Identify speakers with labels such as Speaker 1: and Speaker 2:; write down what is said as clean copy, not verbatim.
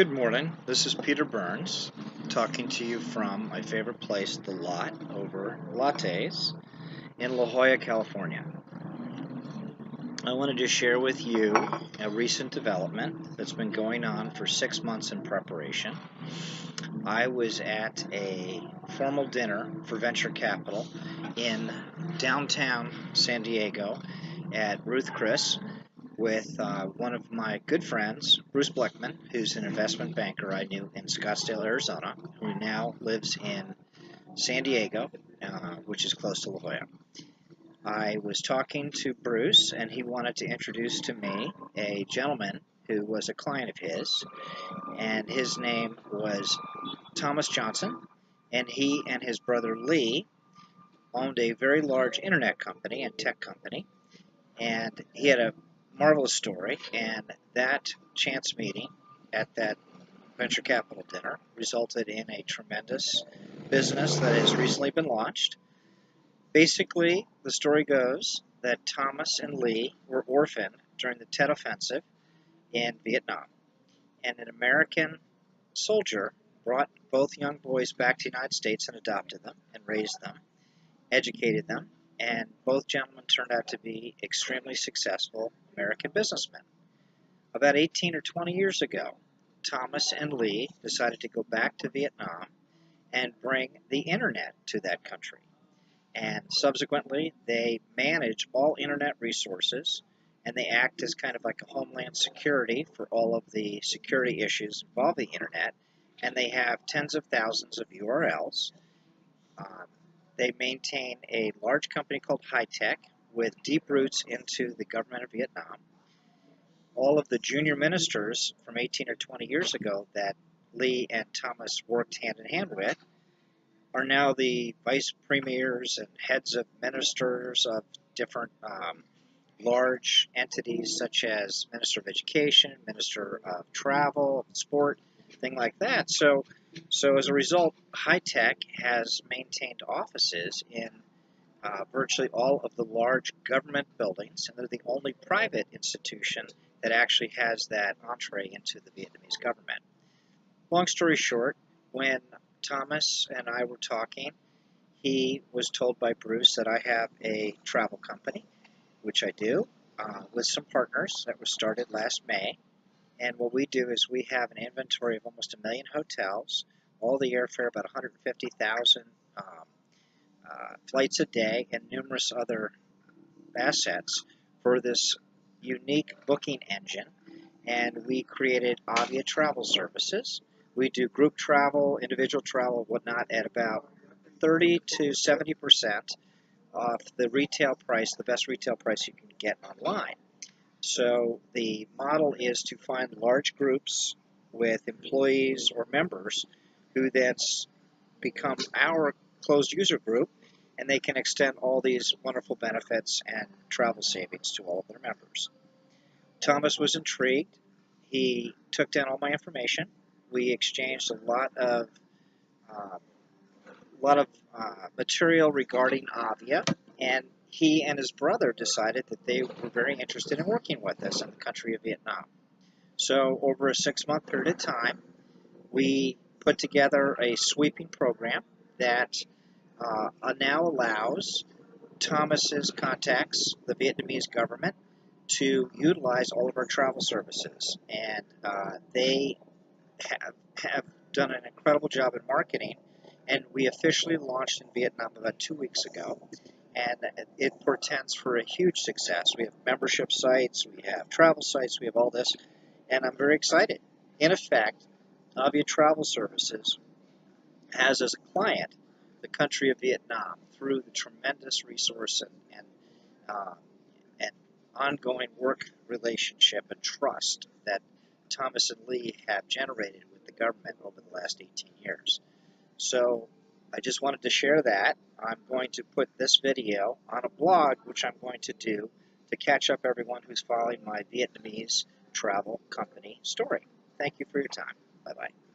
Speaker 1: Good morning. This is Peter Burns talking to you from my favorite place, The Lot, over lattes in La Jolla, California. I wanted to share with you a recent development that's been going on for 6 months in preparation. I was at a formal dinner for venture capital in downtown San Diego at Ruth Chris with one of my good friends, Bruce Bleckman, who's an investment banker I knew in Scottsdale, Arizona, who now lives in San Diego, which is close to La Jolla. I was talking to Bruce, and he wanted to introduce to me a gentleman who was a client of his, and his name was Thomas Johnson, and he and his brother Lee owned a very large internet company and tech company, and he had a marvelous story, and that chance meeting at that venture capital dinner resulted in a tremendous business that has recently been launched. Basically, the story goes that Thomas and Lee were orphaned during the Tet Offensive in Vietnam, and an American soldier brought both young boys back to the United States and adopted them and raised them, educated them, and both gentlemen turned out to be extremely successful American businessmen. About 18 or 20 years ago, Thomas and Lee decided to go back to Vietnam and bring the internet to that country. And subsequently, they manage all internet resources, and they act as kind of like a homeland security for all of the security issues involving the internet. And they have tens of thousands of URLs. They maintain a large company called High Tech with deep roots into the government of Vietnam. All of the junior ministers from 18 or 20 years ago that Lee and Thomas worked hand in hand with are now the vice premiers and heads of ministers of different large entities such as Minister of Education, Minister of Travel, Sport, thing like that. So as a result, High Tech has maintained offices in virtually all of the large government buildings, and they're the only private institution that actually has that entree into the Vietnamese government. Long story short, when Thomas and I were talking, he was told by Bruce that I have a travel company, which I do, with some partners that was started last May. And what we do is we have an inventory of almost 1 million hotels, all the airfare, about 150,000 flights a day, and numerous other assets for this unique booking engine. And we created Avia travel services. We do group travel, individual travel, whatnot, at about 30 to 70% off the retail price, the best retail price you can get online. So the model is to find large groups with employees or members who then become our closed user group, and they can extend all these wonderful benefits and travel savings to all of their members. Thomas was intrigued. He took down all my information. We exchanged a lot of material regarding Avia, and he and his brother decided that they were very interested in working with us in the country of Vietnam. So over a 6-month period of time, we put together a sweeping program that now allows Thomas's contacts, the Vietnamese government, to utilize all of our travel services. And they have done an incredible job in marketing, and we officially launched in Vietnam about 2 weeks ago, and it portends for a huge success. We have membership sites, we have travel sites, we have all this, and I'm very excited. In effect, Avia Travel Services has as a client the country of Vietnam through the tremendous resource and ongoing work relationship and trust that Thomas and Lee have generated with the government over the last 18 years. So I just wanted to share that. I'm going to put this video on a blog, which I'm going to do to catch up everyone who's following my Vietnamese travel company story. Thank you for your time. Bye-bye.